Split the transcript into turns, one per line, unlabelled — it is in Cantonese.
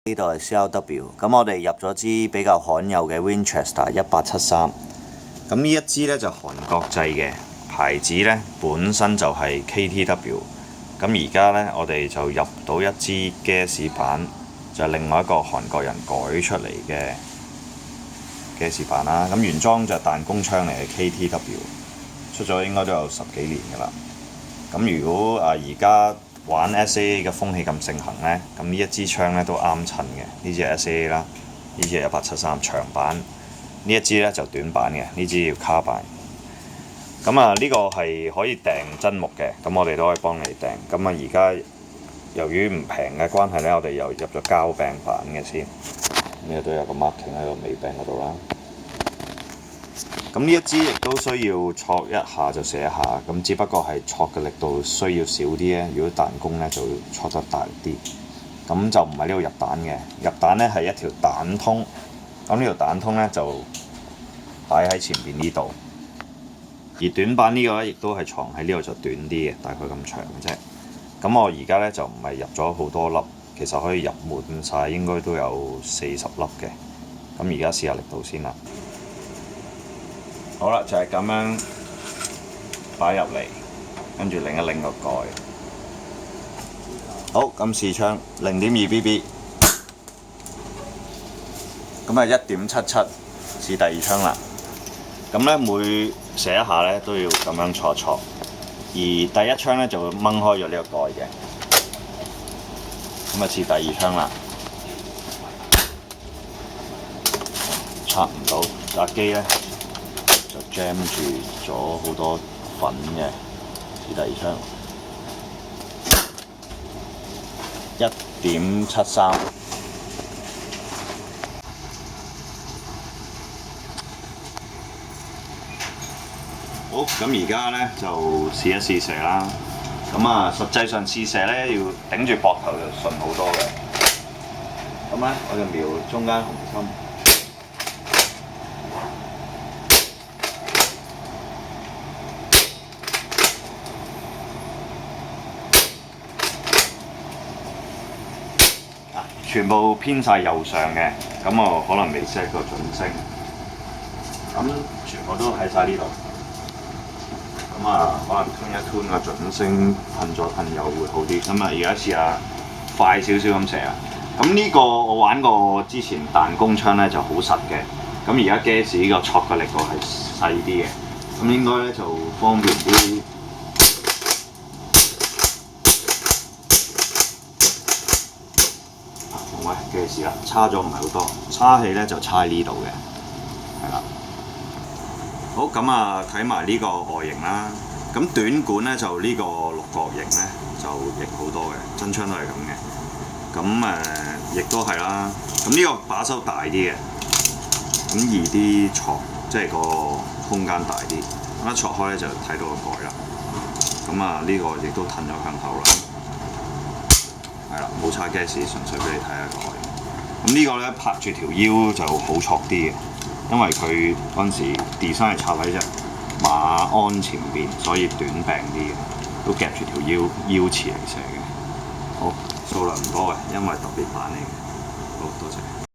呢度係 CRW，咁我哋入咗支比較罕有嘅 Winchester 1873，咁呢一支呢就韓國製嘅，牌子呢本身就係 KTW，咁而家呢，我哋就入到一支 gas 版，就係另外一個韓國人改出嚟嘅 gas 版啦。咁原裝就彈弓槍嚟嘅 KTW， 出咗應該都有10幾年㗎啦。咁如果而家玩 SAA 嘅風氣咁盛行呢，咁呢一支槍呢都啱襯嘅。呢支係 SAA 啦，呢支係1873長版，呢一支呢就短版嘅，呢支要卡版。咁呢個係可以訂真木嘅，咁我哋都可以幫你訂。咁而家由於唔平嘅關係呢，我哋又入咗膠柄版嘅先。呢度都有個 marking 喺個尾柄嗰度啦。咁呢一支亦都需要挫一下就射一下，咁只不過係挫嘅力度需要少啲咧。如果彈弓呢，就挫得大啲，咁就唔係呢度入彈嘅。入彈呢係一條彈通，咁呢條彈通呢就擺喺前邊呢度。而短版呢個咧亦都係藏喺呢度，就短啲嘅，大概咁長嘅啫。咁我而家呢就唔係入咗好多粒，其實可以入滿晒，應該都有40粒嘅。咁而家試下力度先啦。好啦，就係咁樣擺入嚟，跟住擰一擰個蓋。好，咁試槍0.2 BB， 咁1.77試第二槍啦。咁呢每射一下呢都要咁樣挫挫，而第一槍呢就會掹開咗呢個蓋嘅。咁試第二槍啦，插唔到架機呢。就 jam 住咗好多粉嘅，試第二槍1.73，好，咁而家呢就試一試射啦。咁實際上試射呢要頂住膊頭就順好多嘅。咁呢我就瞄中間紅心。全部偏晒右上嘅，咁我可能未 set 個準星，咁全部都喺晒呢度，咁可能吞一吞個準星，噴左噴右會好啲。咁而家試下快少少咁射啊！咁呢個我玩過之前彈弓槍呢就好實嘅，咁而家 gas 呢個挫嘅力度係細啲嘅，咁應該呢就方便啲。嘅事啦，差咗唔係好多，差氣呢就差喺呢度嘅，係啦。好，咁睇埋呢個外形啦。咁短管呢就呢個六角形呢就型好多嘅，真槍都係咁嘅。咁亦都係啦。咁呢個把手大啲嘅，咁易啲挫，即係個空間大啲。一挫開呢就睇到個蓋啦。咁呢個亦都褪咗向後啦。係啦，冇叉 gas，純粹俾你睇下個外形。咁呢個呢，拍住條腰就好挫啲嘅，因為佢嗰陣時 design 係插喺隻馬鞍前邊，所以短柄啲嘅，都夾住條腰刺嚟射嘅。好，數量唔多嘅，因為特別版嚟嘅。